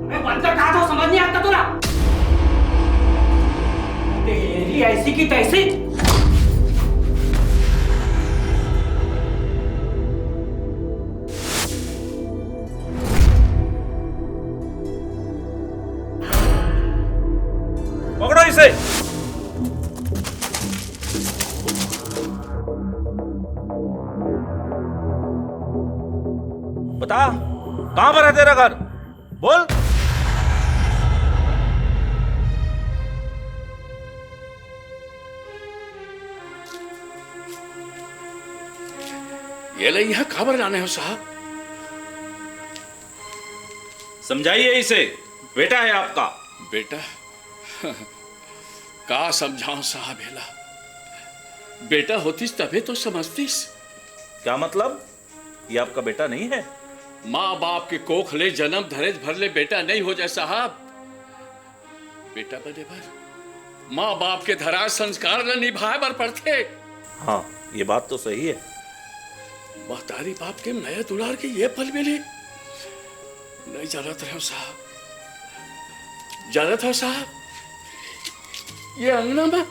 मैं बंदर कहा था समझ नहीं आता तुला? तेरी ऐसी की तैसी। पकड़ो इसे। बता, कहां पर है तेरा घर? बोल। ये ले यहाँ खबर लाने हो साहब? समझाइए इसे, बेटा है आपका। बेटा का समझाऊं साहब? हेला बेटा होतीस तभी तो समझतीस। क्या मतलब? ये आपका बेटा नहीं है? माँ बाप के कोख ले जन्म धरेज भर ले बेटा नहीं हो जाए साहब। बेटा बने भर माँ बाप के धरा संस्कार न निभाए बर पड़ते। हाँ, ये बात तो सही है। महतारी बाप के नया दुलार के ये पल मिले नहीं जानत रहो साहब। जानत हो साहब, ये अंगना में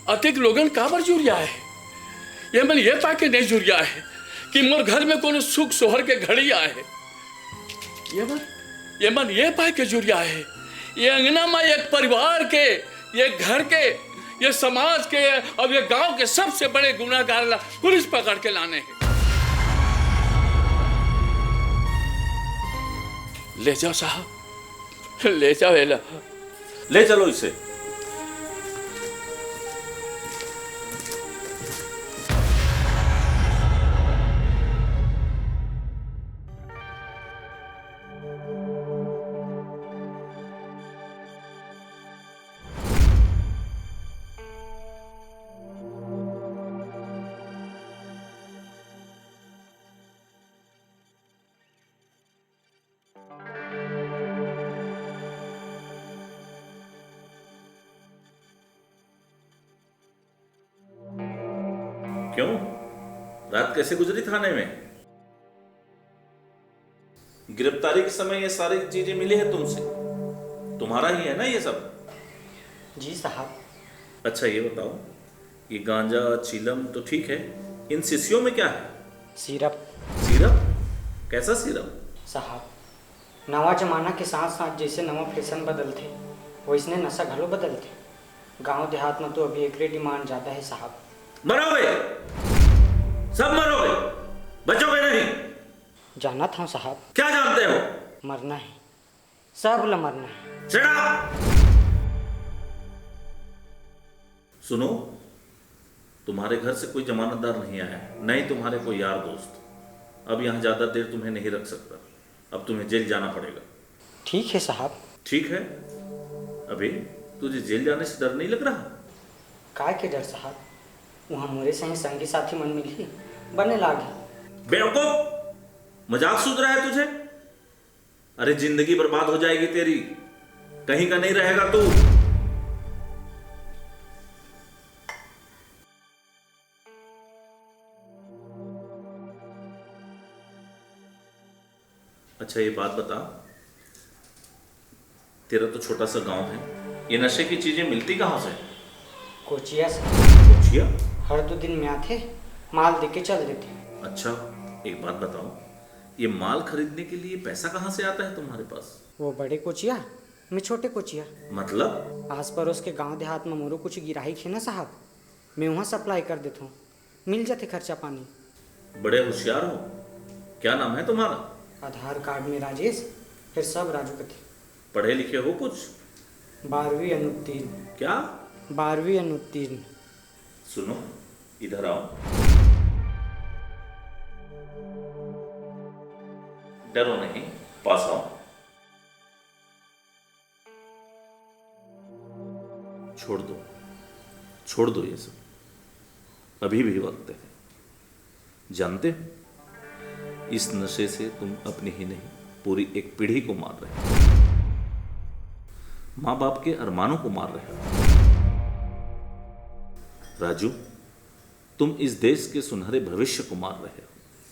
अतिक लोगन काबर जुरिया है। ये मन ये पाके नहीं जुरिया है कि मोर घर में कोनो सुख सोहर के घड़ी आए। ये मन ये पाके जुरिया है ये अंगना में एक परिवार के, ये घर के, ये समाज के और ये गांव के सबसे बड़े गुनाहगार ला पुलिस पकड़ के लाने हैं। ले जाओ साहब, ले जाओ। एला ले चलो इसे। क्यों? रात कैसे गुजरी थाने में? गिरफ्तारी के समय ये सारी चीजें मिली है तुमसे? तुम्हारा ही है ना ये सब? जी साहब। अच्छा ये बताओ, ये गांजा चीलम तो ठीक है, इन शीशियों में क्या है? सिरप। सिरप? कैसा सिरप? साहब, नवा जमाना के साथ साथ जैसे नवा फैशन बदलते वैसने नशा घलो बदलते। गांव देहात में तो अभी एकरे डिमांड ज्यादा है साहब। मरोगे, सब मरोगे, बचोगे नहीं। जाना था साहब। क्या जानते हो? मरना है, सब ल मरना है। Shut up! सुनो, तुम्हारे घर से कोई जमानतदार नहीं आया, नहीं तुम्हारे कोई यार दोस्त। अब यहाँ ज्यादा देर तुम्हें नहीं रख सकता, अब तुम्हें जेल जाना पड़ेगा। ठीक है साहब। ठीक है? अभी तुझे जेल जाने से डर नहीं लग रहा? काय के डर साहब, वहाँ मोरे सही संगी साथी मन मिली बने लागे। बेवकूफ, मजाक सूझ रहा है तुझे? अरे जिंदगी बर्बाद हो जाएगी तेरी, कहीं का नहीं रहेगा तू। अच्छा ये बात बता, तेरा तो छोटा सा गांव है, ये नशे की चीजें मिलती कहां से? कोचिया से। कोचिया? हर 2 दिन में आते माल दे के चल देते। अच्छा एक बात बताओ, ये माल खरीदने के लिए पैसा कहां से आता है तुम्हारे पास? वो बड़े कोचिया, मैं छोटे कोचिया। मतलब? आस पड़ोस के गांव देहात में मोरो कुछ गिराही थे ना साहब, मैं वहाँ सप्लाई कर देता हूँ, मिल जाते खर्चा पानी। बड़े होशियार हो। क्या नाम है तुम्हारा? आधार कार्ड में राजेश, फिर सब राजू के थे। पढ़े लिखे हो कुछ? 12वीं अनुत्तीर्ण। क्या? 12वीं अनुत्तीर्ण। सुनो, इधर आओ। डरो नहीं, पास आओ। छोड़ दो, छोड़ दो ये सब, अभी भी वक्त है। जानते हो, इस नशे से तुम अपनी ही नहीं पूरी एक पीढ़ी को मार रहे हो, मां बाप के अरमानों को मार रहे हो। राजू, तुम इस देश के सुनहरे भविष्य को मार रहे हो।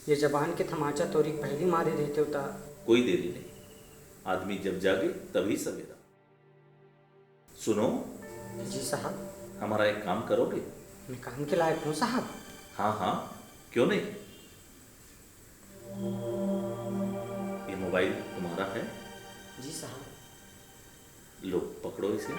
ये जबान के थमाचा तोरी पहली मारे रहते होता। कोई देरी नहीं, आदमी जब जागे तभी सवेरा। सुनो, जी साहब। हमारा एक काम करोगे? मैं काम के लायक हूँ साहब। हाँ हाँ, क्यों नहीं। ये मोबाइल तुम्हारा है? जी साहब। लो पकड़ो इसे।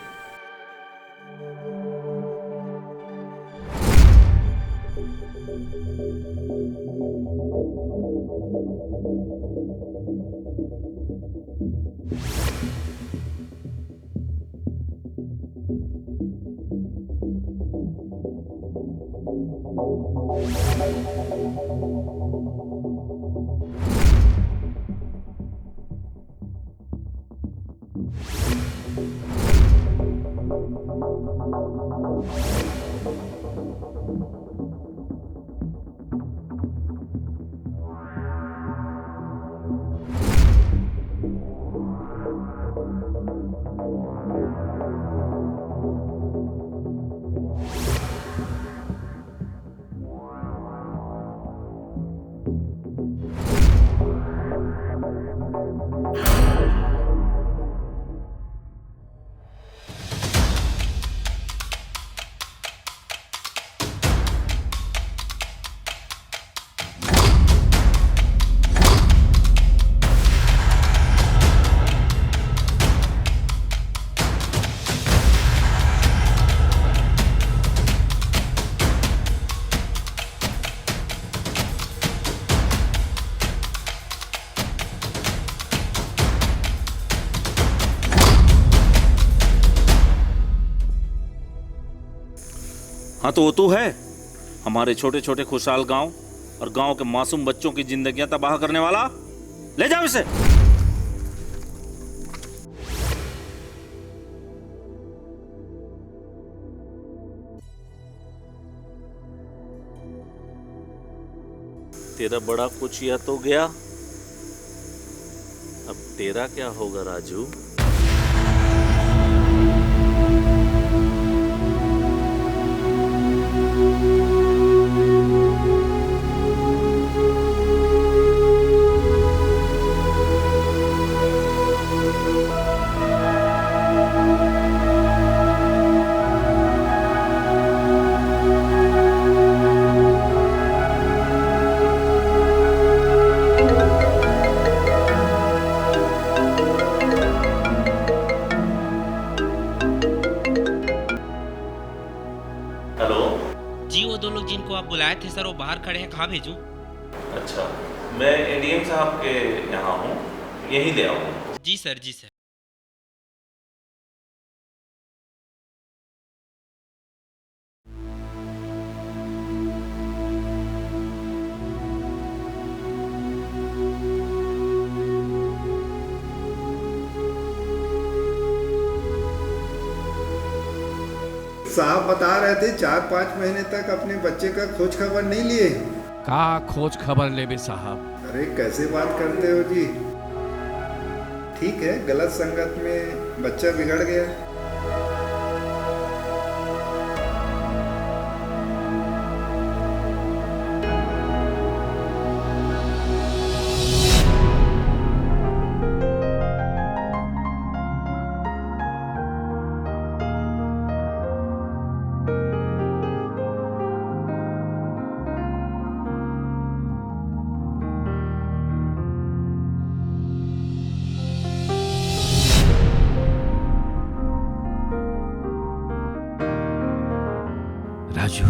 हाँ तो वो तो है, हमारे छोटे छोटे खुशहाल गांव और गांव के मासूम बच्चों की जिंदगियां तबाह करने वाला। ले जाओ इसे। तेरा बड़ा कुछ या तो गया, अब तेरा क्या होगा राजू। हेलो जी, वो दो लोग जिनको आप बुलाए थे सर, वो बाहर खड़े हैं, कहाँ भेजूं? अच्छा, मैं एडीएम साहब के यहाँ हूँ, यहीं ले आऊँ। जी सर, जी सर। साहब बता रहे थे 4-5 महीने तक अपने बच्चे का खोज खबर नहीं लिए। का खोज खबर लेबे साहब। अरे कैसे बात करते हो जी। ठीक है, गलत संगत में बच्चा बिगड़ गया। राजू।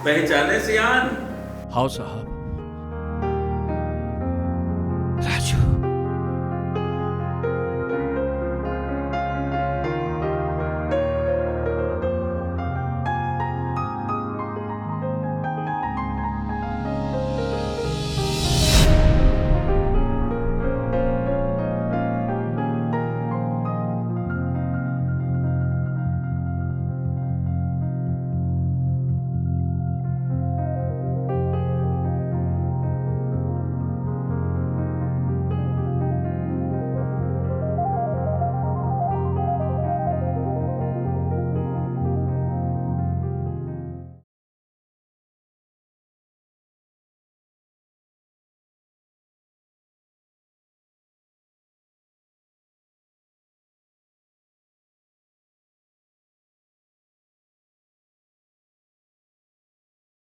पहचाने सियान? हाँ साहब।